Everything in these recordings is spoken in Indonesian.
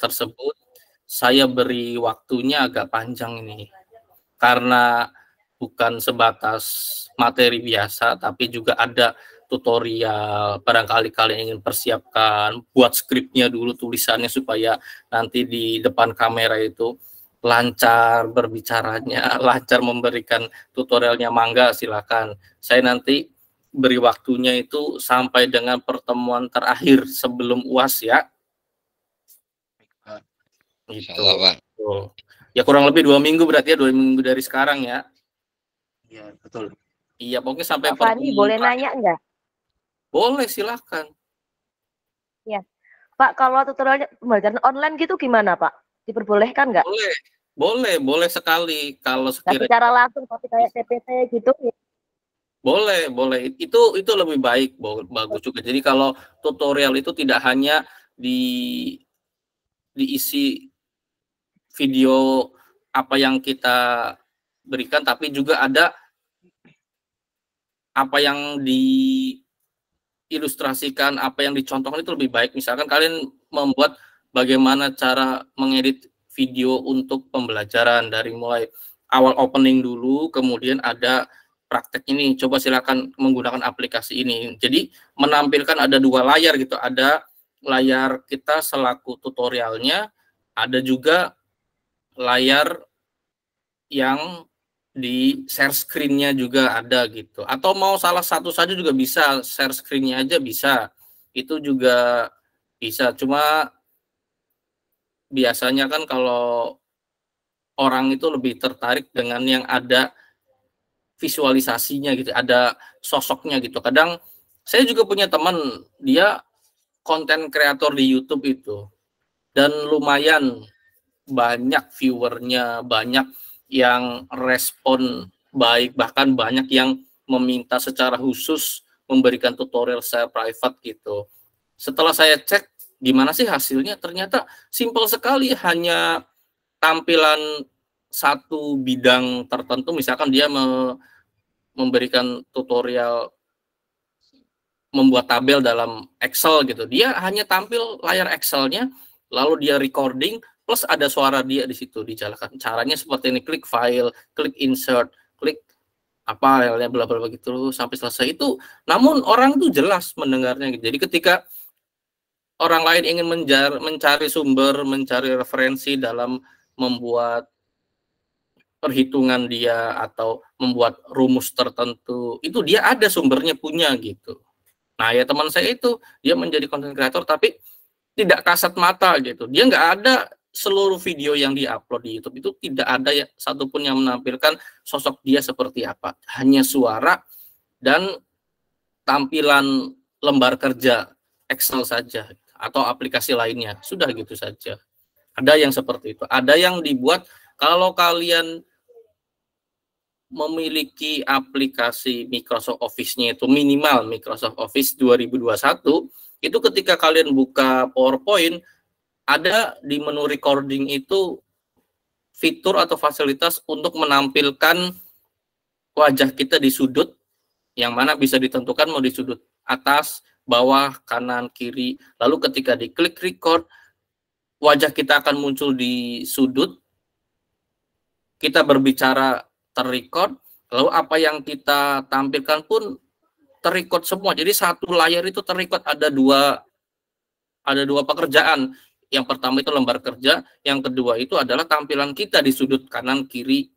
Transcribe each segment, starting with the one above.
tersebut saya beri waktunya agak panjang ini. Karena bukan sebatas materi biasa, tapi juga ada tutorial, barangkali kalian ingin persiapkan, buat skripnya dulu, tulisannya, supaya nanti di depan kamera itu lancar berbicaranya, lancar memberikan tutorialnya. Mangga, silakan. Saya nanti beri waktunya itu sampai dengan pertemuan terakhir sebelum UAS ya. Gitu. Pak. Ya kurang lebih 2 minggu berarti ya, 2 minggu dari sekarang ya. Iya, betul. Iya, pokoknya sampai Pak Fani boleh nanya enggak? Boleh, silakan. Ya. Pak, kalau tutorialnya pembelajaran online gitu gimana, Pak? Diperbolehkan enggak? Boleh sekali. Kalau sekiranya secara langsung tapi kayak TPT gitu ya. Boleh. Itu lebih baik, bagus juga. Jadi kalau tutorial itu tidak hanya diisi video apa yang kita berikan, tapi juga ada apa yang diilustrasikan, apa yang dicontohkan, itu lebih baik. Misalkan kalian membuat bagaimana cara mengedit video untuk pembelajaran, dari mulai awal opening dulu, kemudian ada praktek ini, coba silakan menggunakan aplikasi ini. Jadi menampilkan ada 2 layar gitu, ada layar kita selaku tutorialnya, ada juga layar yang di share screen-nya juga ada gitu. Atau mau salah satu saja juga bisa, share screen-nya aja bisa. Itu juga bisa. Cuma biasanya kan kalau orang itu lebih tertarik dengan yang ada visualisasinya gitu, ada sosoknya gitu. Kadang saya juga punya teman, dia konten kreator di YouTube itu, dan lumayan banyak viewernya, banyak yang respon baik, bahkan banyak yang meminta secara khusus memberikan tutorial secara private gitu. Setelah saya cek gimana sih hasilnya, ternyata simpel sekali, hanya tampilan satu bidang tertentu. Misalkan dia memberikan tutorial membuat tabel dalam Excel gitu, dia hanya tampil layar Excel-nya, lalu dia recording plus ada suara dia di situ dijalankan. Caranya seperti ini, klik file, klik insert, klik apa ya, bla bla begitu sampai selesai itu. Namun orang tuh jelas mendengarnya gitu. Jadi ketika orang lain ingin mencari sumber, mencari referensi dalam membuat perhitungan dia atau membuat rumus tertentu, itu dia ada sumbernya, punya gitu. Nah ya, teman saya itu dia menjadi content creator tapi tidak kasat mata gitu. Dia nggak ada seluruh video yang diupload di YouTube itu tidak ada ya satupun yang menampilkan sosok dia seperti apa. Hanya suara dan tampilan lembar kerja Excel saja atau aplikasi lainnya. Sudah gitu saja. Ada yang seperti itu. Ada yang dibuat, kalau kalian memiliki aplikasi Microsoft Office-nya itu minimal Microsoft Office 2021, itu ketika kalian buka PowerPoint, ada di menu recording itu fitur atau fasilitas untuk menampilkan wajah kita di sudut, yang mana bisa ditentukan mau di sudut atas, bawah, kanan, kiri. Lalu ketika diklik record, wajah kita akan muncul di sudut, kita berbicara terrecord, lalu apa yang kita tampilkan pun terrecord semua. Jadi satu layar itu terrecord, ada dua pekerjaan. Yang pertama itu lembar kerja, yang kedua itu adalah tampilan kita di sudut kanan kiri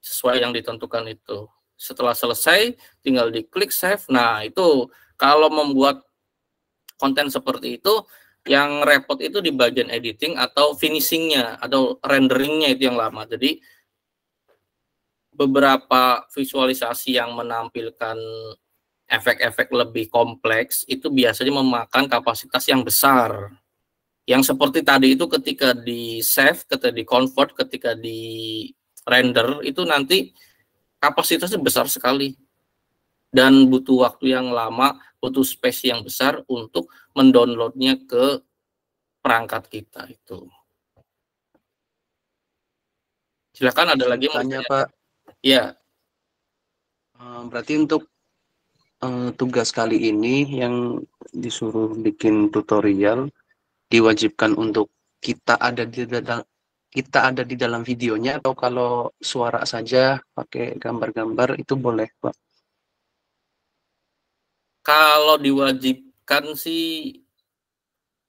sesuai yang ditentukan itu. Setelah selesai tinggal diklik save. Nah, itu kalau membuat konten seperti itu, yang repot itu di bagian editing atau finishingnya atau renderingnya, itu yang lama. Jadi beberapa visualisasi yang menampilkan efek-efek lebih kompleks itu biasanya memakan kapasitas yang besar. Yang seperti tadi itu ketika di save, ketika di convert, ketika di render, itu nanti kapasitasnya besar sekali. Dan butuh waktu yang lama, butuh space yang besar untuk mendownloadnya ke perangkat kita itu. Silakan, ada lagi yang tanya, Pak. Ya. Berarti untuk tugas kali ini yang disuruh bikin tutorial diwajibkan untuk kita ada di dalam videonya, atau kalau suara saja pakai gambar-gambar itu boleh, Pak? Kalau diwajibkan sih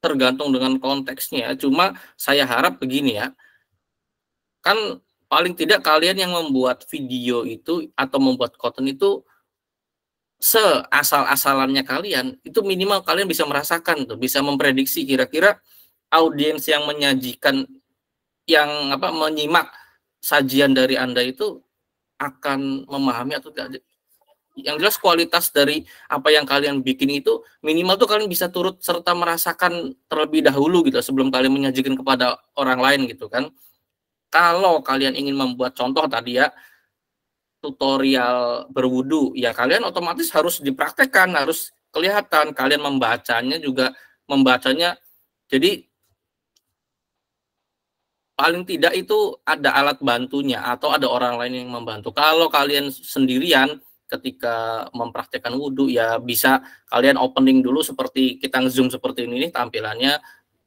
tergantung dengan konteksnya. Cuma saya harap begini ya, kan paling tidak kalian yang membuat video itu atau membuat konten itu seasal-asalannya kalian, itu minimal kalian bisa merasakan tuh, bisa memprediksi kira-kira audiens yang menyajikan, yang menyimak sajian dari Anda itu akan memahami atau tidak. Yang jelas kualitas dari apa yang kalian bikin itu minimal tuh kalian bisa turut serta merasakan terlebih dahulu gitu sebelum kalian menyajikan kepada orang lain gitu kan. Kalau kalian ingin membuat contoh tadi ya, tutorial berwudu, ya kalian otomatis harus dipraktekkan, harus kelihatan kalian membacanya. Jadi paling tidak itu ada alat bantunya atau ada orang lain yang membantu. Kalau kalian sendirian ketika mempraktekkan wudu, ya bisa kalian opening dulu seperti kita nge-zoom seperti ini tampilannya.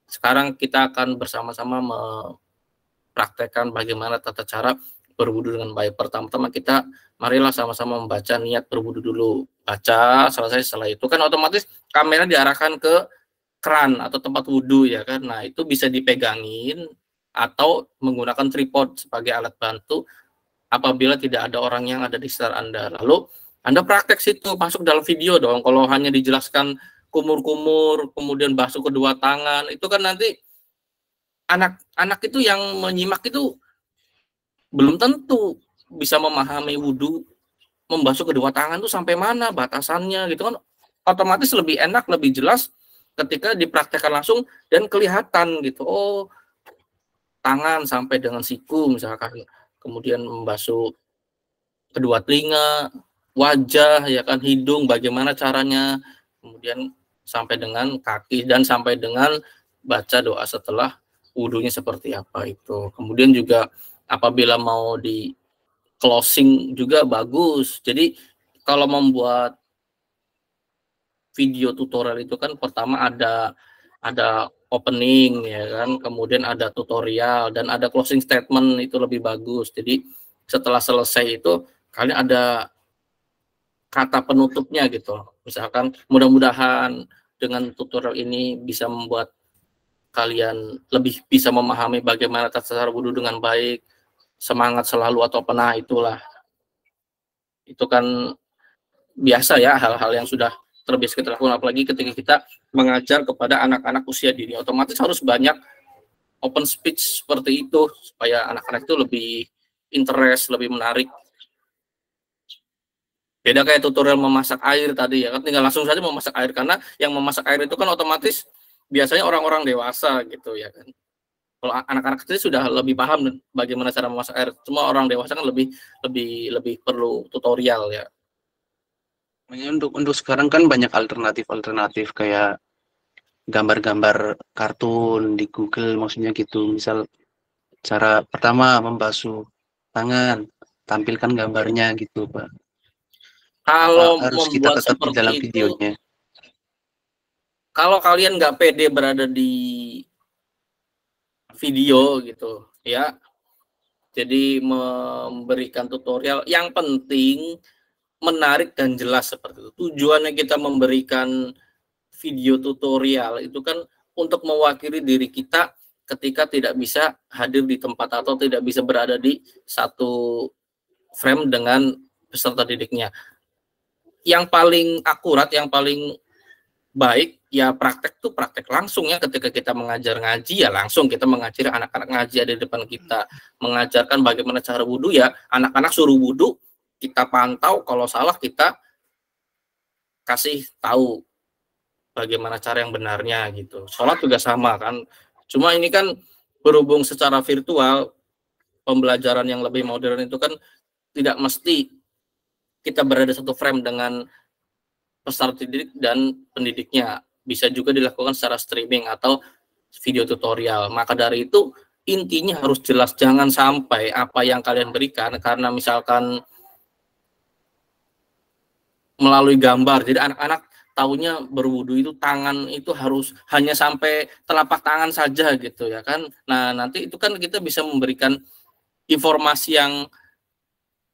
Sekarang kita akan bersama-sama mempraktekkan bagaimana tata cara berwudu dengan baik. Pertama-tama kita marilah sama-sama membaca niat berwudu dulu. Baca, selesai, setelah itu kan otomatis kamera diarahkan ke keran atau tempat wudu ya kan. Nah, itu bisa dipegangin atau menggunakan tripod sebagai alat bantu apabila tidak ada orang yang ada di sekitar Anda. Lalu Anda praktek situ, masuk dalam video dong. Kalau hanya dijelaskan kumur-kumur, kemudian basuh kedua tangan, itu kan nanti anak-anak itu yang menyimak itu belum tentu bisa memahami wudu, membasuh kedua tangan itu sampai mana batasannya gitu kan. Otomatis lebih enak, lebih jelas ketika dipraktekkan langsung dan kelihatan gitu. Oh, tangan sampai dengan siku misalkan, kemudian membasuh kedua telinga, wajah ya kan, hidung bagaimana caranya, kemudian sampai dengan kaki dan sampai dengan baca doa setelah wudunya seperti apa itu. Kemudian juga apabila mau di closing juga bagus. Jadi kalau membuat video tutorial itu kan pertama ada opening ya kan, kemudian ada tutorial dan ada closing statement, itu lebih bagus. Jadi setelah selesai itu kalian ada kata penutupnya gitu. Misalkan mudah-mudahan dengan tutorial ini bisa membuat kalian lebih bisa memahami bagaimana tata cara wudu dengan baik, semangat selalu atau pernah, itulah. Itu kan biasa ya, hal-hal yang sudah terbiasa kita lakukan, apalagi ketika kita mengajar kepada anak-anak usia dini, otomatis harus banyak open speech seperti itu supaya anak-anak itu lebih interest, lebih menarik. Beda kayak tutorial memasak air tadi ya kan, tinggal langsung saja memasak air, karena yang memasak air itu kan otomatis biasanya orang-orang dewasa gitu ya kan. Kalau anak-anak kecil sudah lebih paham bagaimana cara memasak air, cuma orang dewasa kan lebih perlu tutorial ya. Untuk sekarang kan banyak alternatif kayak gambar-gambar kartun di Google, maksudnya gitu. Misal cara pertama membasuh tangan, tampilkan gambarnya gitu, Pak. Kalau harus kita membuat tetap di dalam seperti itu, videonya? kalau kalian nggak pede berada di video gitu ya, jadi memberikan tutorial yang penting menarik dan jelas seperti itu. Tujuannya kita memberikan video tutorial itu kan untuk mewakili diri kita ketika tidak bisa hadir di tempat atau tidak bisa berada di satu frame dengan peserta didiknya. Yang paling akurat, yang paling baik ya praktek tuh praktek langsung ya. Ketika kita mengajar ngaji ya langsung kita mengajari anak-anak ngaji ada di depan kita, mengajarkan bagaimana cara wudu ya, anak-anak suruh wudu, kita pantau, kalau salah kita kasih tahu bagaimana cara yang benarnya gitu. Sholat juga sama kan, cuma ini kan berhubung secara virtual, pembelajaran yang lebih modern itu kan tidak mesti kita berada satu frame dengan peserta didik dan pendidiknya, bisa juga dilakukan secara streaming atau video tutorial. Maka dari itu intinya harus jelas, jangan sampai apa yang kalian berikan karena misalkan melalui gambar, jadi anak-anak taunya berwudu itu tangan itu harus hanya sampai telapak tangan saja gitu ya kan. Nah, nanti itu kan kita bisa memberikan informasi yang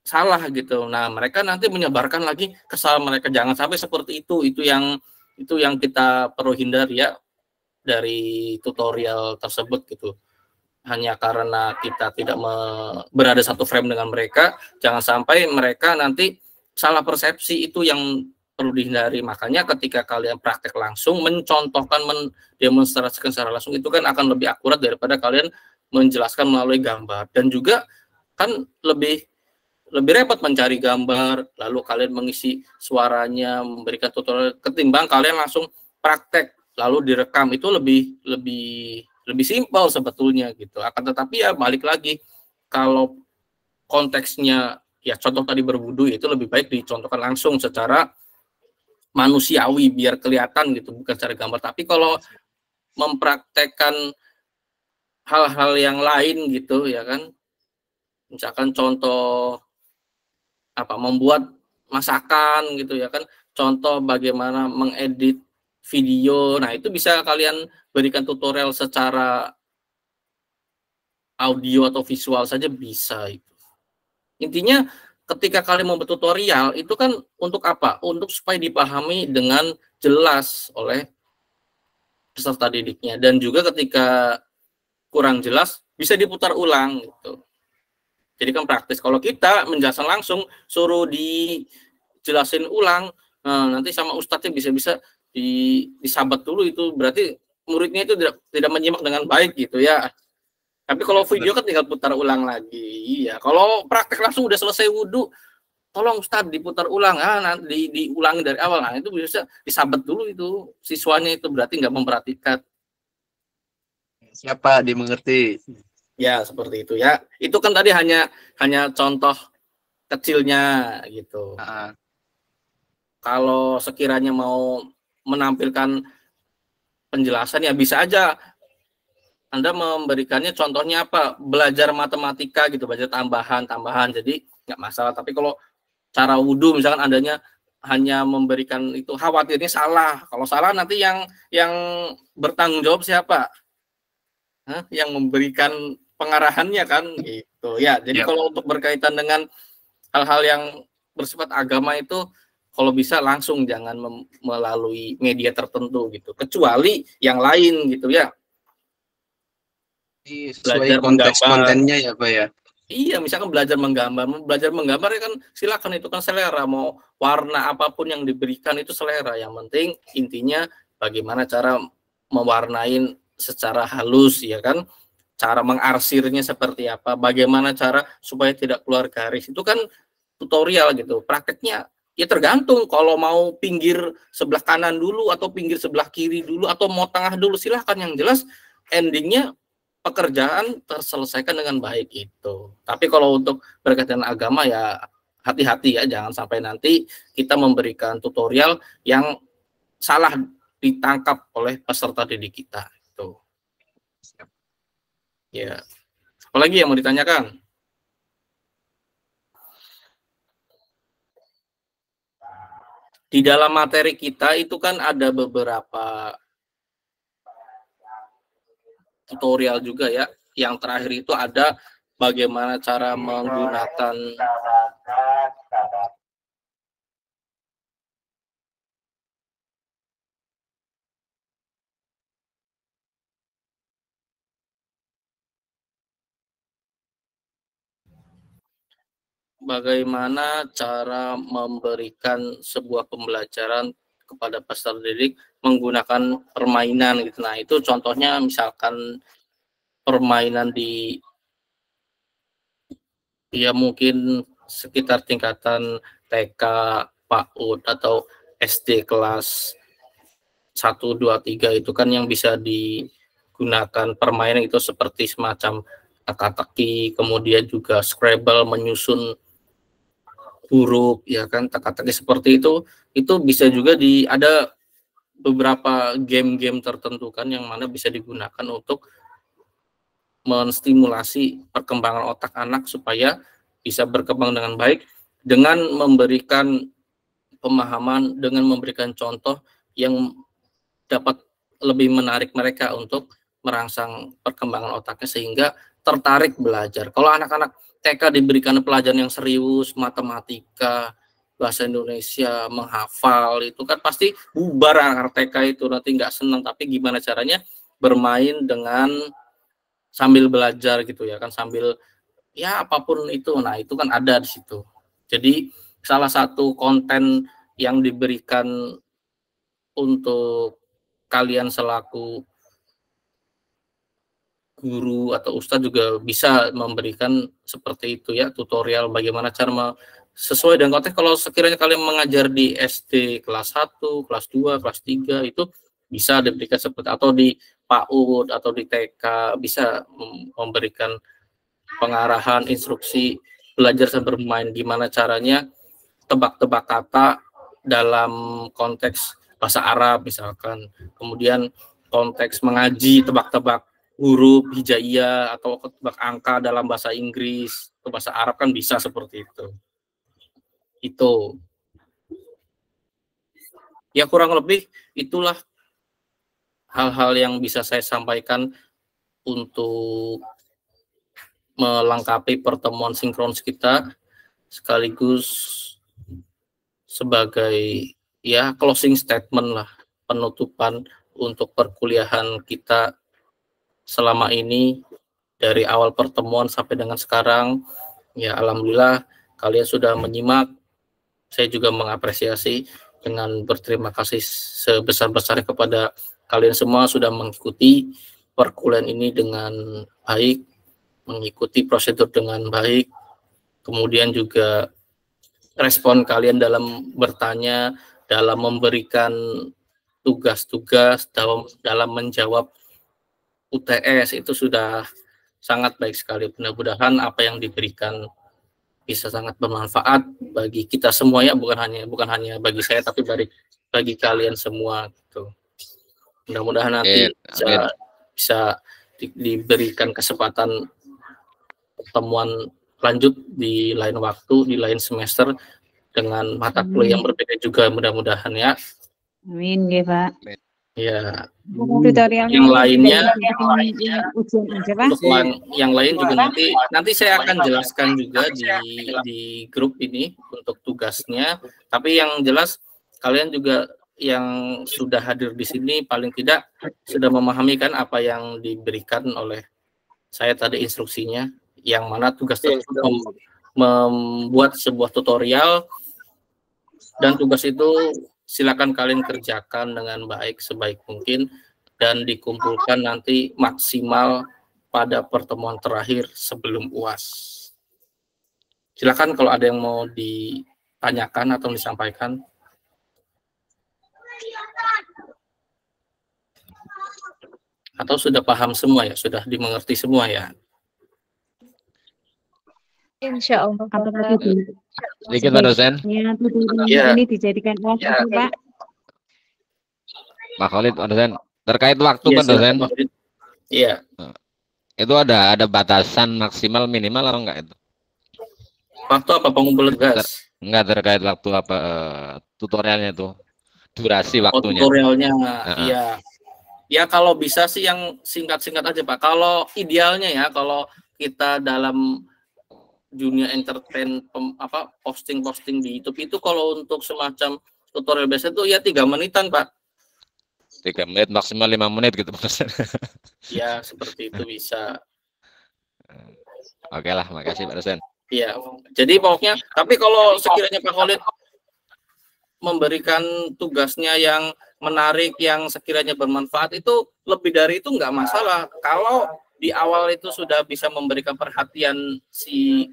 salah gitu. Nah, mereka nanti menyebarkan lagi kesalahan mereka. Jangan sampai seperti itu. Itu yang kita perlu hindari ya dari tutorial tersebut gitu. Hanya karena kita tidak berada satu frame dengan mereka, jangan sampai mereka nanti salah persepsi. Itu yang perlu dihindari. Makanya ketika kalian praktek langsung, mencontohkan, mendemonstrasikan secara langsung, itu kan akan lebih akurat daripada kalian menjelaskan melalui gambar. Dan juga kan lebih repot mencari gambar, lalu kalian mengisi suaranya, memberikan tutorial, ketimbang kalian langsung praktek lalu direkam. Itu lebih simpel sebetulnya gitu. Akan tetapi ya balik lagi, kalau konteksnya ya contoh tadi berwudu, itu lebih baik dicontohkan langsung secara manusiawi biar kelihatan gitu, bukan secara gambar. Tapi kalau mempraktekkan hal-hal yang lain gitu ya kan, misalkan contoh membuat masakan gitu ya kan, contoh bagaimana mengedit video, nah itu bisa kalian berikan tutorial secara audio atau visual saja bisa. Itu intinya ketika kalian membuat tutorial itu kan untuk apa? Untuk supaya dipahami dengan jelas oleh peserta didiknya, dan juga ketika kurang jelas bisa diputar ulang gitu. Jadi kan praktis. Kalau kita menjelaskan langsung, suruh dijelasin ulang, nanti sama ustadznya bisa-bisa disabat dulu, itu berarti muridnya itu tidak menyimak dengan baik gitu ya. Tapi kalau video kan tinggal putar ulang lagi. Iya, kalau praktek langsung udah selesai wudhu, tolong Ustadz diputar ulang, nanti diulangi dari awal. Nah, itu bisa disabat dulu itu siswanya, itu berarti nggak memperhatikan. Siapa dimengerti? Ya, seperti itu ya. Itu kan tadi hanya contoh kecilnya gitu. Kalau sekiranya mau menampilkan penjelasan ya bisa aja Anda memberikannya contohnya apa? Belajar matematika gitu, belajar tambahan. Jadi nggak masalah. Tapi kalau cara wudhu misalkan Andanya hanya memberikan itu, khawatirnya salah. Kalau salah nanti yang bertanggung jawab siapa? Yang memberikan pengarahannya kan gitu ya. Jadi kalau untuk berkaitan dengan hal-hal yang bersifat agama itu, kalau bisa langsung, jangan melalui media tertentu gitu, kecuali yang lain gitu ya. Sesuai konteks kontennya ya Pak ya. Iya, misalkan belajar menggambar ya kan silakan, itu kan selera, mau warna apapun yang diberikan itu selera. Yang penting intinya bagaimana cara mewarnain secara halus ya kan, cara mengarsirnya seperti apa, bagaimana cara supaya tidak keluar garis, itu kan tutorial gitu. Prakteknya ya tergantung, kalau mau pinggir sebelah kanan dulu atau pinggir sebelah kiri dulu atau mau tengah dulu, silahkan. Yang jelas endingnya pekerjaan terselesaikan dengan baik itu. Tapi kalau untuk berkaitan agama ya hati-hati ya, jangan sampai nanti kita memberikan tutorial yang salah ditangkap oleh peserta didik kita itu. Ya. Apalagi yang mau ditanyakan? Di dalam materi kita itu kan ada beberapa tutorial juga ya. Yang terakhir itu ada bagaimana cara menggunakan memberikan sebuah pembelajaran kepada peserta didik menggunakan permainan gitu. Nah, itu contohnya misalkan permainan ya mungkin sekitar tingkatan TK, PAUD atau SD kelas 1, 2, 3 itu kan yang bisa digunakan permainan itu seperti semacam teka-teki, kemudian juga Scrabble, menyusun huruf ya kan, teka-teki seperti itu bisa juga ada beberapa game-game tertentu kan yang mana bisa digunakan untuk menstimulasi perkembangan otak anak supaya bisa berkembang dengan baik, dengan memberikan pemahaman dengan memberikan contoh yang dapat lebih menarik mereka untuk merangsang perkembangan otaknya sehingga tertarik belajar. Kalau anak-anak TK diberikan pelajaran yang serius, matematika, bahasa Indonesia, menghafal, itu kan pasti bubar anak TK itu, nanti nggak senang. Tapi gimana caranya bermain dengan sambil belajar gitu ya kan, sambil ya apapun itu. Nah, itu kan ada di situ. Jadi salah satu konten yang diberikan untuk kalian selaku guru atau ustadz juga bisa memberikan seperti itu ya, tutorial bagaimana cara sesuai dengan konteks. Kalau sekiranya kalian mengajar di SD kelas 1, kelas 2, kelas 3 itu bisa diberikan seperti, atau di PAUD atau di TK bisa memberikan pengarahan, instruksi belajar sambil bermain, gimana caranya tebak-tebak kata dalam konteks bahasa Arab misalkan, kemudian konteks mengaji tebak-tebak huruf hijaiyah atau tebak angka dalam bahasa Inggris atau bahasa Arab kan bisa seperti itu. Itu ya kurang lebih itulah hal-hal yang bisa saya sampaikan untuk melengkapi pertemuan sinkronis kita, sekaligus sebagai ya closing statement lah, penutupan untuk perkuliahan kita selama ini dari awal pertemuan sampai dengan sekarang. Ya alhamdulillah kalian sudah menyimak. Saya juga mengapresiasi dengan berterima kasih sebesar-besarnya kepada kalian semua sudah mengikuti perkuliahan ini dengan baik, mengikuti prosedur dengan baik, kemudian juga respon kalian dalam bertanya, dalam memberikan tugas-tugas, dalam menjawab UTS itu sudah sangat baik sekali. Mudah-mudahan apa yang diberikan bisa sangat bermanfaat bagi kita semua ya, bukan hanya bagi saya tapi bagi kalian semua gitu. Mudah-mudahan nanti bisa diberikan kesempatan pertemuan lanjut di lain waktu, di lain semester dengan mata kuliah yang berbeda juga, mudah-mudahan ya. Amin ya Pak. Ya. Tutorialnya yang lainnya untuk yang lain juga nanti saya akan jelaskan juga di grup ini untuk tugasnya. Tapi yang jelas kalian juga yang sudah hadir di sini paling tidak sudah memahami kan apa yang diberikan oleh saya tadi instruksinya, yang mana tugas tersebut membuat sebuah tutorial, dan tugas itu silakan kalian kerjakan dengan baik sebaik mungkin dan dikumpulkan nanti maksimal pada pertemuan terakhir sebelum UAS. Silakan kalau ada yang mau ditanyakan atau disampaikan. Atau sudah paham semua ya, sudah dimengerti semua ya? Insya Allah. Sedikit Pak dosen. Ya. Ini dijadikan ya. Pak. Pak Khalid, Pak dosen. Terkait waktu Ya, Pak dosen. Iya. Itu ada batasan maksimal minimal atau enggak itu? Waktu apa pengumpulan tugas? Enggak, terkait waktu apa tutorialnya itu. Durasi waktunya. Tutorialnya, iya. Ya kalau bisa sih yang singkat-singkat aja Pak. Kalau idealnya ya, kalau kita dalam dunia entertain posting-posting di YouTube itu, kalau untuk semacam tutorial biasa itu ya 3 menitan Pak. 3 menit maksimal 5 menit gitu Pak. Ya seperti itu bisa. Oke lah, makasih Pak dosen. Iya. Jadi pokoknya, tapi kalau sekiranya Pak Khalid memberikan tugasnya yang menarik, yang sekiranya bermanfaat, itu lebih dari itu nggak masalah. Kalau di awal itu sudah bisa memberikan perhatian si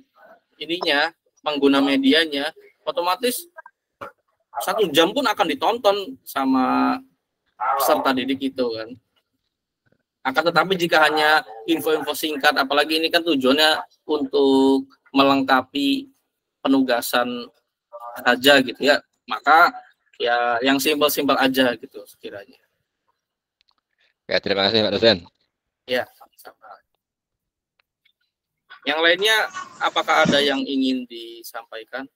ininya, pengguna medianya, otomatis 1 jam pun akan ditonton sama peserta didik itu kan. Akan tetapi jika hanya info-info singkat, apalagi ini kan tujuannya untuk melengkapi penugasan saja gitu ya, maka ya yang simpel-simpel aja gitu sekiranya. Ya, terima kasih Pak dosen. Ya, sama. Yang lainnya apakah ada yang ingin disampaikan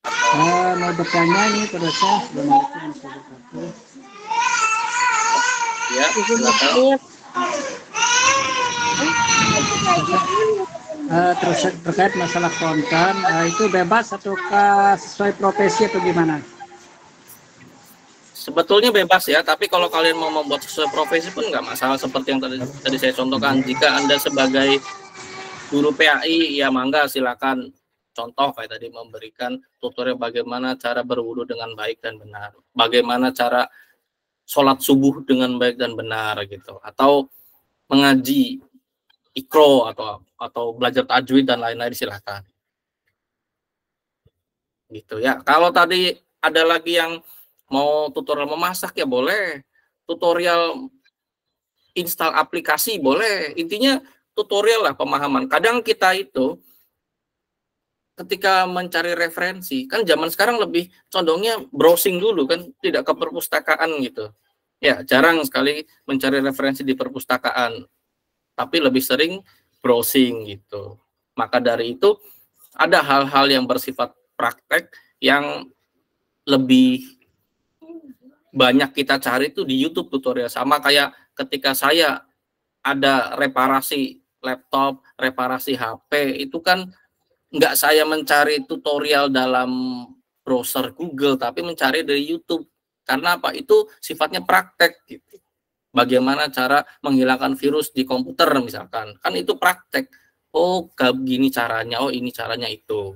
atau Mau bertanya ini terusnya. Assalamualaikum warahmatullahi wabarakatuh. Ya, silakan. Terus terkait masalah konten, itu bebas ataukah sesuai profesi atau gimana? Sebetulnya bebas ya, tapi kalau kalian mau membuat sesuai profesi pun nggak masalah, seperti yang tadi saya contohkan. Jika Anda sebagai guru PAI, ya mangga silakan contoh kayak tadi, memberikan tutorial bagaimana cara berwudu dengan baik dan benar, bagaimana cara sholat subuh dengan baik dan benar gitu, atau mengaji Iqro atau belajar tajwid dan lain-lain, silakan. Gitu ya. Kalau tadi ada lagi yang mau tutorial memasak ya boleh, tutorial install aplikasi boleh. Intinya tutorial lah, pemahaman. Kadang kita itu ketika mencari referensi, kan zaman sekarang lebih condongnya browsing dulu kan, tidak ke perpustakaan gitu. Ya, jarang sekali mencari referensi di perpustakaan, tapi lebih sering browsing gitu. Maka dari itu ada hal-hal yang bersifat praktek yang lebih banyak kita cari itu di YouTube tutorial. Sama kayak ketika saya ada reparasi laptop, reparasi HP, itu kan nggak saya mencari tutorial dalam browser Google, tapi mencari dari YouTube. Karena apa? Itu sifatnya praktek gitu. Bagaimana cara menghilangkan virus di komputer misalkan, kan itu praktek. Oh, gini caranya, oh ini caranya itu.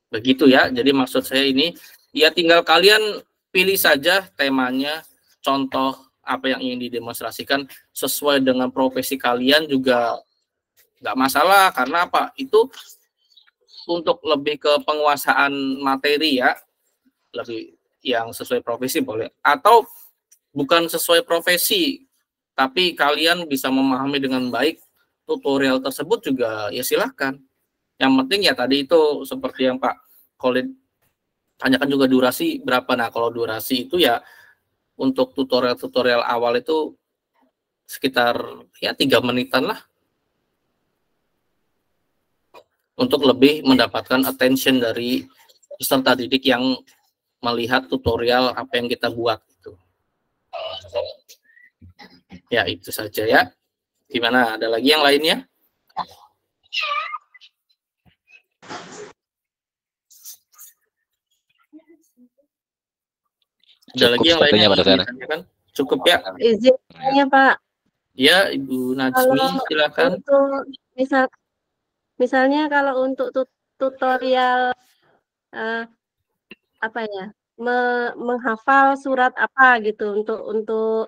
Begitu ya. Jadi maksud saya ini, ya tinggal kalian pilih saja temanya, contoh apa yang ingin didemonstrasikan sesuai dengan profesi kalian juga nggak masalah. Karena apa? Itu untuk lebih ke penguasaan materi ya, lebih yang sesuai profesi boleh. Atau bukan sesuai profesi, tapi kalian bisa memahami dengan baik tutorial tersebut juga, ya silahkan. Yang penting ya tadi itu seperti yang Pak Khalid tanyakan juga, durasi berapa. Nah, kalau durasi itu ya untuk tutorial-tutorial awal itu sekitar ya 3 menitan lah, untuk lebih mendapatkan attention dari peserta didik yang melihat tutorial apa yang kita buat. Ya, itu saja ya. Gimana? Ada lagi yang lainnya? Ada lagi yang lainnya? Kan? Cukup ya? Izinnya Pak. Ya, Ibu Najmi, silakan. Untuk misalnya kalau untuk tutorial apa ya? Menghafal surat apa gitu untuk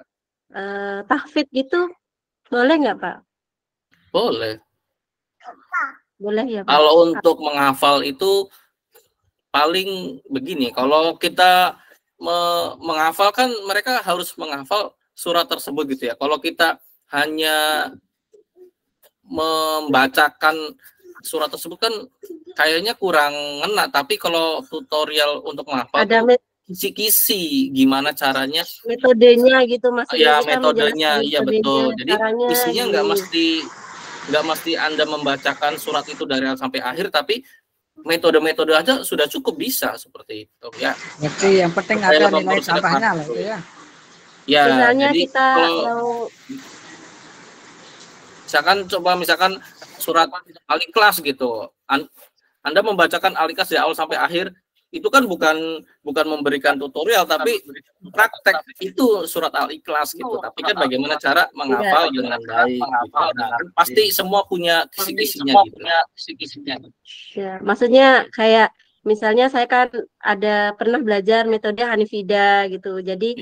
tahfidz gitu, boleh nggak Pak? Boleh. Boleh ya Pak. Kalau untuk menghafal itu paling begini, kalau kita menghafal kan mereka harus menghafal surat tersebut gitu ya. Kalau kita hanya membacakan surat tersebut kan kayaknya kurang ngena, tapi kalau tutorial untuk menghafal ada kisi-kisi gimana caranya, metodenya gitu maksudnya. Ya, metodenya, iya betul. Jadi isinya nggak mesti Anda membacakan surat itu dari awal sampai akhir, tapi metode-metode aja sudah cukup bisa seperti itu ya. Berarti yang penting ada nilai tambahnya lah itu ya. Ya, misalnya jadi kita misalkan surat Al-Ikhlas gitu, Anda membacakan Al-Ikhlas dari awal sampai akhir, itu kan bukan memberikan tutorial, tapi praktek itu surat Al-Ikhlas gitu. Tapi kan bagaimana cara menghafal dengan baik gitu. Nah, pasti semua punya kisi-kisinya gitu. Ya, maksudnya kayak misalnya saya kan pernah belajar metode Hanifida gitu. Jadi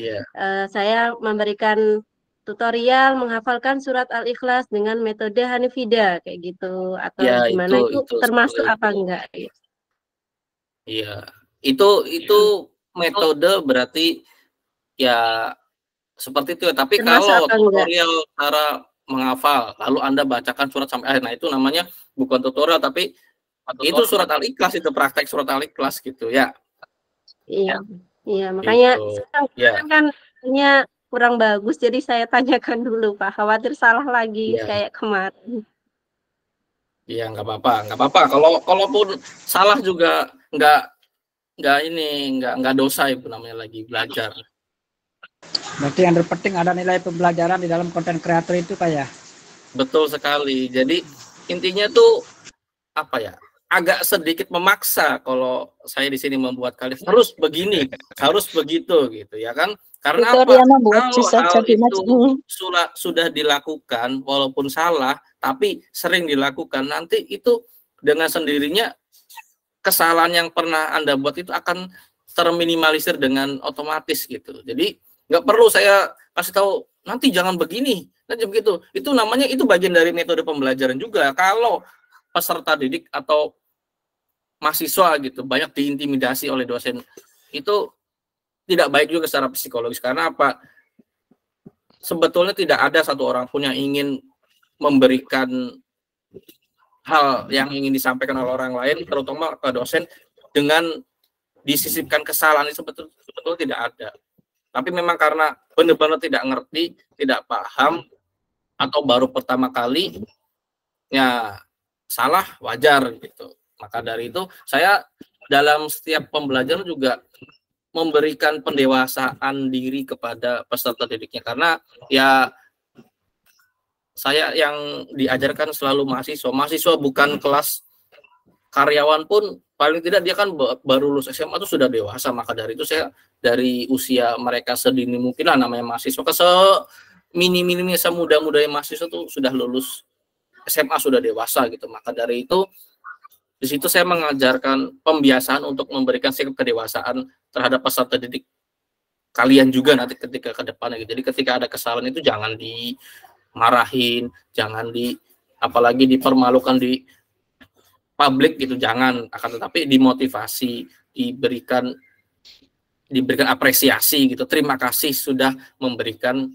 saya memberikan tutorial menghafalkan surat Al-Ikhlas dengan metode Hanifida kayak gitu, atau ya, gimana itu termasuk apa itu. enggak? Iya, itu metode berarti ya seperti itu ya. Tapi kalau tutorial cara menghafal lalu Anda bacakan surat sampai akhir, nah itu namanya bukan tutorial, tapi itu surat Al-Ikhlas, itu praktek surat Al-Ikhlas gitu ya. Iya, makanya kan hanya kurang bagus, jadi saya tanyakan dulu Pak, khawatir salah lagi kayak kemarin. Iya, nggak apa-apa. Kalaupun salah juga nggak dosa itu namanya lagi belajar. Berarti yang terpenting ada nilai pembelajaran di dalam konten kreator itu Pak ya? Betul sekali. Jadi intinya tuh apa ya? Agak sedikit memaksa kalau saya di sini membuat kalian harus begini, harus begitu gitu ya kan? Karena apa? Kalau hal itu sudah dilakukan walaupun salah, tapi sering dilakukan, nanti itu dengan sendirinya kesalahan yang pernah Anda buat itu akan terminimalisir dengan otomatis gitu. Jadi nggak perlu saya kasih tahu nanti jangan begini, nanti begitu. Itu namanya itu bagian dari metode pembelajaran juga. Kalau peserta didik atau mahasiswa gitu banyak diintimidasi oleh dosen, itu tidak baik juga secara psikologis. Karena apa? Sebetulnya tidak ada satu orang pun yang ingin memberikan hal yang ingin disampaikan oleh orang lain, terutama ke dosen, dengan disisipkan kesalahan itu sebetulnya tidak ada. Tapi memang karena benar-benar tidak ngerti, tidak paham, atau baru pertama kali, ya salah wajar gitu. Maka dari itu saya dalam setiap pembelajaran juga memberikan pendewasaan diri kepada peserta didiknya, karena ya saya yang diajarkan selalu mahasiswa bukan kelas karyawan pun, paling tidak dia kan baru lulus SMA itu sudah dewasa. Maka dari itu saya dari usia mereka sedini mungkin lah, namanya mahasiswa, semini-minimnya semuda-mudanya mahasiswa tuh sudah lulus SMA, sudah dewasa gitu. Maka dari itu di situ saya mengajarkan pembiasaan untuk memberikan sikap kedewasaan terhadap peserta didik kalian juga nanti ketika ke depannya gitu. Jadi ketika ada kesalahan itu jangan dimarahin, jangan apalagi dipermalukan di publik gitu, jangan. Akan tetapi dimotivasi, diberikan apresiasi gitu. Terima kasih sudah memberikan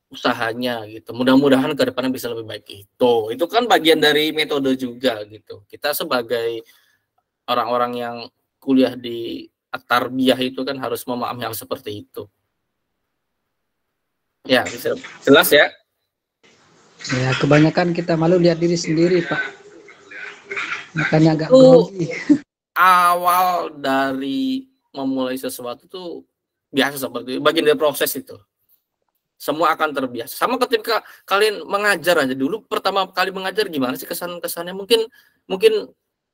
usahanya gitu. Mudah-mudahan ke depannya bisa lebih baik. Itu kan bagian dari metode juga gitu. Kita sebagai orang-orang yang kuliah di tarbiyah itu kan harus memahami hal seperti itu. Ya, bisa jelas ya? Ya, kebanyakan kita malu lihat diri sendiri, Pak. Makanya agak grogi. Awal dari memulai sesuatu tuh biasa seperti itu, bagian dari proses itu. Semua akan terbiasa. Sama ketika kalian mengajar aja dulu, pertama kali mengajar gimana sih kesan-kesannya? Mungkin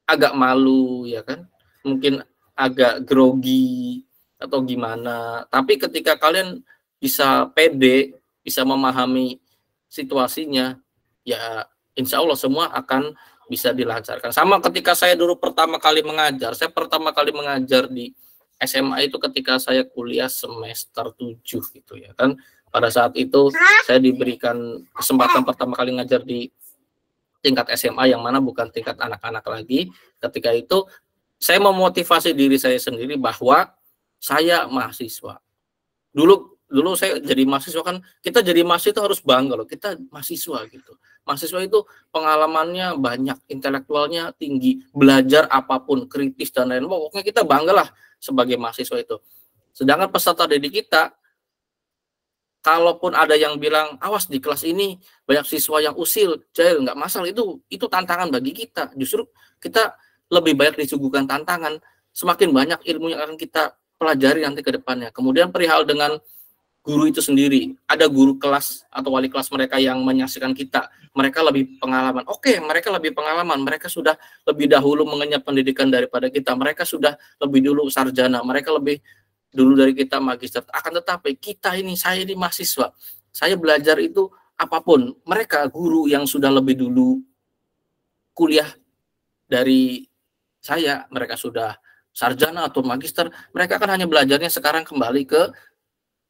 agak malu ya kan? Mungkin agak grogi atau gimana. Tapi ketika kalian bisa pede, bisa memahami situasinya, ya insya Allah semua akan bisa dilancarkan. Sama ketika saya dulu pertama kali mengajar, saya pertama kali mengajar di SMA itu ketika saya kuliah semester 7 gitu ya kan. Pada saat itu saya diberikan kesempatan pertama kali ngajar di tingkat SMA yang mana bukan tingkat anak-anak lagi. Ketika itu saya memotivasi diri saya sendiri bahwa saya mahasiswa. Dulu saya jadi mahasiswa kan, kita jadi mahasiswa itu harus bangga loh, kita mahasiswa gitu. Mahasiswa itu pengalamannya banyak, intelektualnya tinggi, belajar apapun, kritis dan lain-lain. Pokoknya kita banggalah sebagai mahasiswa itu. Sedangkan peserta didik kita, kalaupun ada yang bilang, awas di kelas ini banyak siswa yang usil, jahil, nggak masalah, itu tantangan bagi kita. Justru kita lebih banyak disuguhkan tantangan, semakin banyak ilmu yang akan kita pelajari nanti ke depannya. Kemudian perihal dengan guru itu sendiri, ada guru kelas atau wali kelas mereka yang menyaksikan kita, mereka lebih pengalaman. Oke, mereka lebih pengalaman, mereka sudah lebih dahulu mengenyam pendidikan daripada kita, mereka sudah lebih dulu sarjana, mereka lebih dulu dari kita magister. Akan tetapi kita ini, saya ini mahasiswa, saya belajar itu apapun. Mereka guru yang sudah lebih dulu kuliah dari saya, mereka sudah sarjana atau magister, mereka kan hanya belajarnya sekarang kembali ke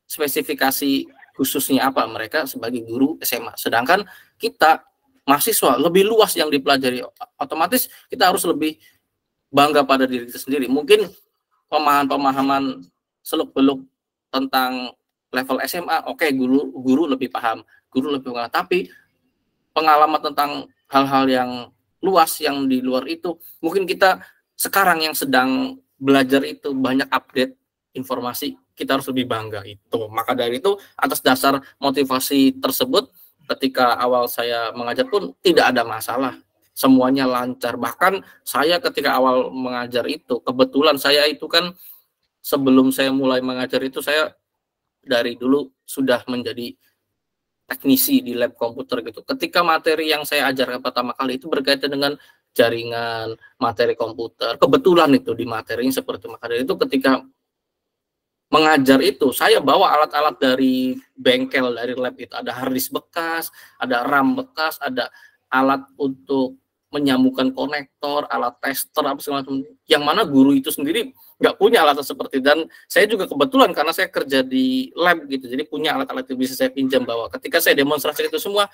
spesifikasi khususnya apa, mereka sebagai guru SMA. Sedangkan kita mahasiswa lebih luas yang dipelajari, otomatis kita harus lebih bangga pada diri kita sendiri. Mungkin pemahaman seluk-beluk tentang level SMA, oke, guru lebih paham, tapi pengalaman tentang hal-hal yang luas yang di luar itu, mungkin kita sekarang yang sedang belajar itu banyak update informasi, kita harus lebih bangga itu. Maka dari itu, atas dasar motivasi tersebut, ketika awal saya mengajar pun tidak ada masalah. semuanya lancar. Bahkan saya ketika awal mengajar itu, kebetulan saya itu kan sebelum saya mulai mengajar itu saya dari dulu sudah menjadi teknisi di lab komputer gitu. Ketika materi yang saya ajarkan pertama kali itu berkaitan dengan jaringan, materi komputer. Kebetulan itu di materinya seperti maka dari itu ketika mengajar itu saya bawa alat-alat dari bengkel, dari lab itu. Ada hard disk bekas, ada RAM bekas, ada alat untuk menyambungkan konektor, alat tester, apa segala macam. Yang mana guru itu sendiri nggak punya alat seperti, dan saya juga kebetulan karena saya kerja di lab gitu, jadi punya alat-alat yang bisa saya pinjam bawa. Ketika saya demonstrasi itu semua,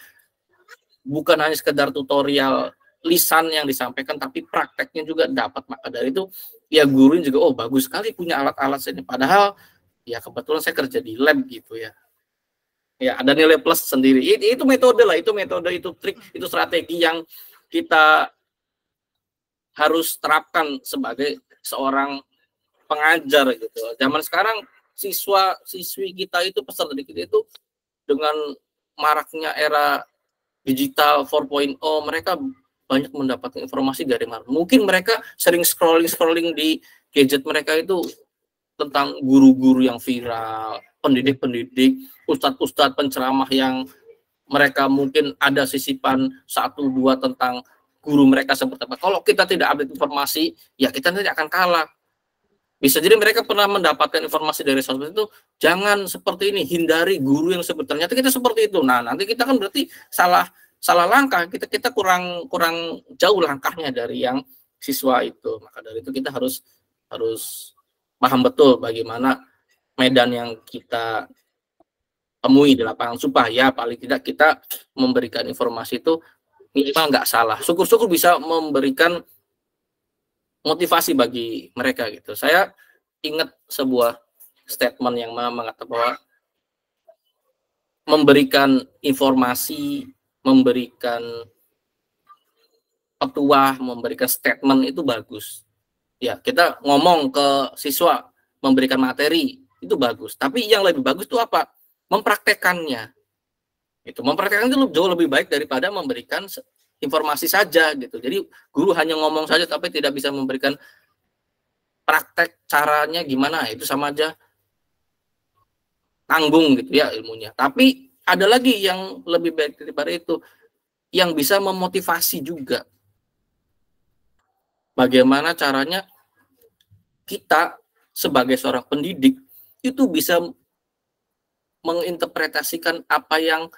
bukan hanya sekedar tutorial lisan yang disampaikan, tapi prakteknya juga dapat. Maka dari itu ya guru juga, oh bagus sekali punya alat-alat ini. Padahal ya kebetulan saya kerja di lab gitu ya. Ya ada nilai plus sendiri. Itu metode lah, itu metode, itu trik, itu strategi yang kita harus terapkan sebagai seorang pengajar gitu. Zaman sekarang siswa-siswi kita itu, peserta didik kita itu dengan maraknya era digital 4.0, mereka banyak mendapatkan informasi dari mana. Mungkin mereka sering scrolling di gadget mereka itu tentang guru-guru yang viral, pendidik-pendidik, ustadz-ustadz penceramah yang mereka mungkin ada sisipan 1-2 tentang guru mereka seperti apa. Kalau kita tidak update informasi, ya kita nanti akan kalah. Bisa jadi mereka pernah mendapatkan informasi dari sosmed itu, jangan seperti ini, hindari guru yang seperti, ternyata kita seperti itu. Nah, nanti kita kan berarti salah langkah, kita kurang jauh langkahnya dari yang siswa itu. Maka dari itu kita harus paham betul bagaimana medan yang kita temui di lapangan, supaya paling tidak kita memberikan informasi itu minimal nggak salah. Syukur-syukur bisa memberikan motivasi bagi mereka gitu. Saya ingat sebuah statement yang mengatakan bahwa memberikan informasi, memberikan petuah, memberikan statement itu bagus. Ya, kita ngomong ke siswa, memberikan materi itu bagus. Tapi yang lebih bagus itu apa? Mempraktekannya. Itu mempraktekkan itu jauh lebih baik daripada memberikan informasi saja gitu. Jadi guru hanya ngomong saja tapi tidak bisa memberikan praktek caranya gimana, itu sama aja tanggung gitu ya ilmunya. Tapi ada lagi yang lebih baik daripada itu, yang bisa memotivasi juga. Bagaimana caranya kita sebagai seorang pendidik itu bisa menginterpretasikan apa yang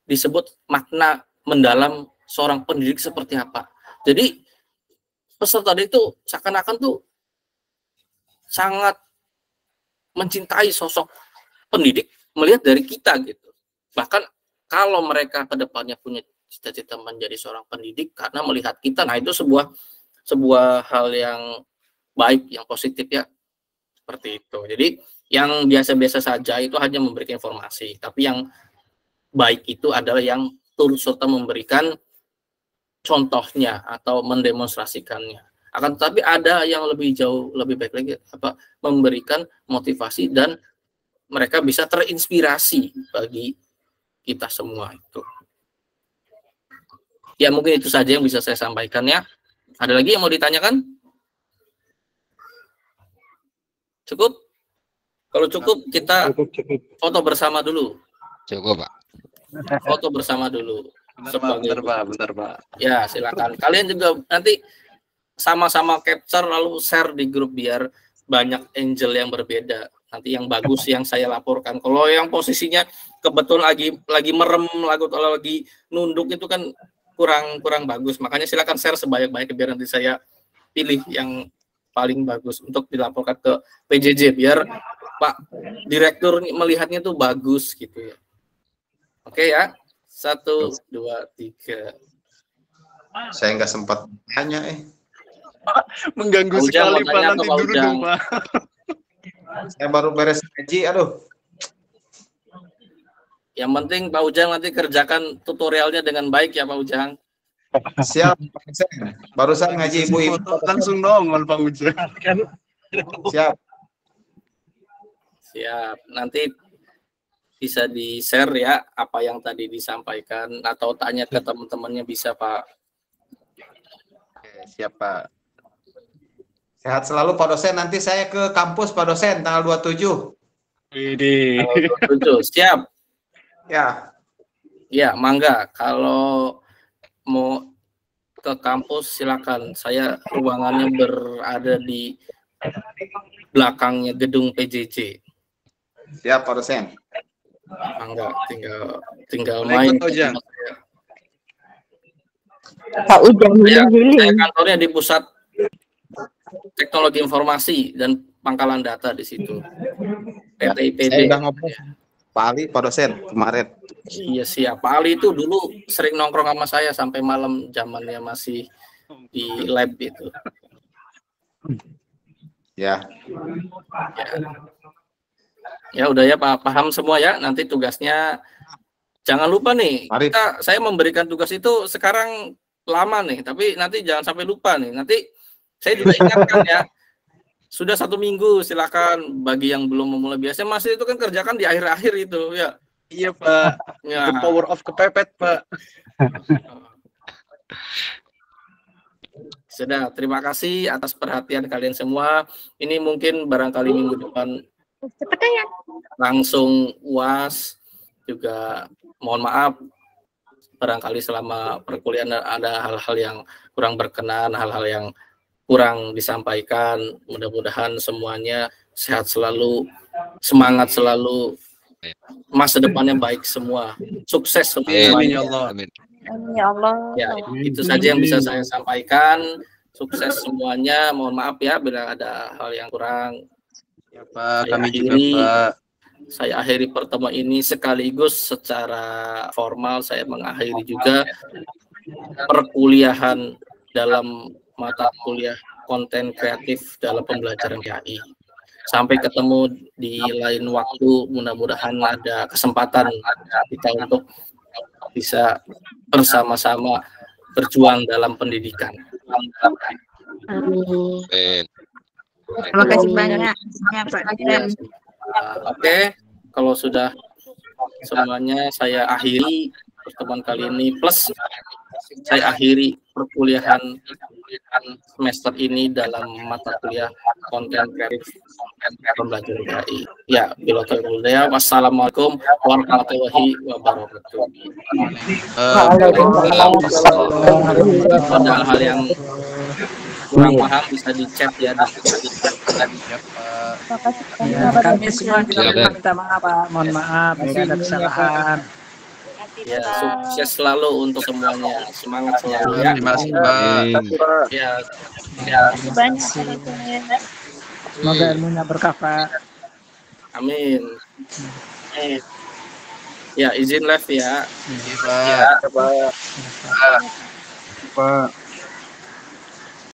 disebut makna mendalam seorang pendidik seperti apa. Jadi peserta itu seakan-akan tuh sangat mencintai sosok pendidik melihat dari kita gitu. Bahkan kalau mereka ke depannya punya cita-cita menjadi seorang pendidik karena melihat kita, nah itu sebuah hal yang baik, yang positif ya, seperti itu. Jadi yang biasa-biasa saja itu hanya memberikan informasi, tapi yang baik itu adalah yang turut serta memberikan contohnya atau mendemonstrasikannya. Akan tetapi ada yang lebih jauh lebih baik lagi, memberikan motivasi dan mereka bisa terinspirasi bagi kita semua itu. Ya mungkin itu saja yang bisa saya sampaikan ya. Ada lagi yang mau ditanyakan? Cukup? Kalau cukup kita foto bersama dulu. Cukup, Pak. Foto bersama dulu. Bentar, Pak. Ya, silakan. Kalian juga nanti sama-sama capture lalu share di grup biar banyak angel yang berbeda. Nanti yang bagus yang saya laporkan. Kalau yang posisinya kebetulan lagi merem, lagi nunduk itu kan kurang bagus. Makanya silakan share sebanyak-banyaknya biar nanti saya pilih yang paling bagus untuk dilaporkan ke PJJ biar Pak Direktur melihatnya tuh bagus gitu ya. Oke ya. 1, 2, 3. Saya nggak sempat tanya Mengganggu sekali Pak, nanti dulu dong Pak. Saya baru beres ngaji, aduh. Yang penting Pak Ujang nanti kerjakan tutorialnya dengan baik ya Pak Ujang. Siap, barusan ngaji ibu-ibu. Langsung dong Pak Ujang. Siap. Siap. Nanti bisa di-share ya apa yang tadi disampaikan atau tanya ke teman-temannya bisa Pak. Siap Pak. Sehat selalu Pak dosen. Nanti saya ke kampus Pak dosen tanggal 27. Widih. 27, siap. Ya. Ya, mangga. Kalau mau ke kampus silakan. Saya ruangannya berada di belakangnya gedung PJJ. Siap Pak dosen. Mangga, tinggal Boleh main. ikut, Ujang? Pak Ujang Saya healing. kantornya di Pusat Teknologi Informasi dan Pangkalan Data di situ. PT IPD. Saya udah ngobrol Pak Ali, Pak dosen kemarin. Iya siap. Pak Ali itu dulu sering nongkrong sama saya sampai malam, zamannya masih di lab itu. Ya. Ya udah ya Pak, paham semua ya. Nanti tugasnya jangan lupa nih. Mari. Saya memberikan tugas itu sekarang lama nih, tapi nanti jangan sampai lupa nih. Nanti saya juga ingatkan ya. Sudah 1 minggu, silakan bagi yang belum memulai. Biasanya masih itu kan kerjakan di akhir-akhir itu ya. Iya Pak. Ya. The power of kepepet Pak. Sudah, terima kasih atas perhatian kalian semua. Ini mungkin barangkali minggu depan langsung UAS. Juga mohon maaf barangkali selama perkuliahan ada hal-hal yang kurang berkenan, hal-hal yang kurang disampaikan. Mudah-mudahan semuanya sehat selalu, semangat selalu, masa depannya baik semua, sukses semua. Amin ya Allah. Amin. Amin ya Allah. Ya, itu saja yang bisa saya sampaikan. Sukses semuanya. Mohon maaf ya bila ada hal yang kurang. Ya Pak, Saya kami juga akhiri. Pak. Saya akhiri pertemuan ini sekaligus secara formal saya mengakhiri juga perkuliahan dalam mata kuliah konten kreatif dalam pembelajaran KI. Sampai ketemu di lain waktu, mudah-mudahan ada kesempatan kita untuk bisa bersama-sama berjuang dalam pendidikan. Amin. Terima kasih banyak Pak dosen. Oke, kalau sudah semuanya saya akhiri pertemuan kali ini, plus saya akhiri perkuliahan semester ini dalam mata kuliah konten kreatif pembelajaran KI. Ya, bila terlalu. Wassalamualaikum warahmatullahi wabarakatuh. Ada hal-hal yang kurang paham bisa di chat ya. Ya, kami semua juga minta maaf Pak, mohon maaf jika ada kesalahan. Ya, sukses selalu untuk semuanya. Semangat selalu ya. Terima kasih Pak. Ya, Banyak. Semoga ilmunya berkah Pak. amin. Ya, izin live ya. Iya Pak. Pak.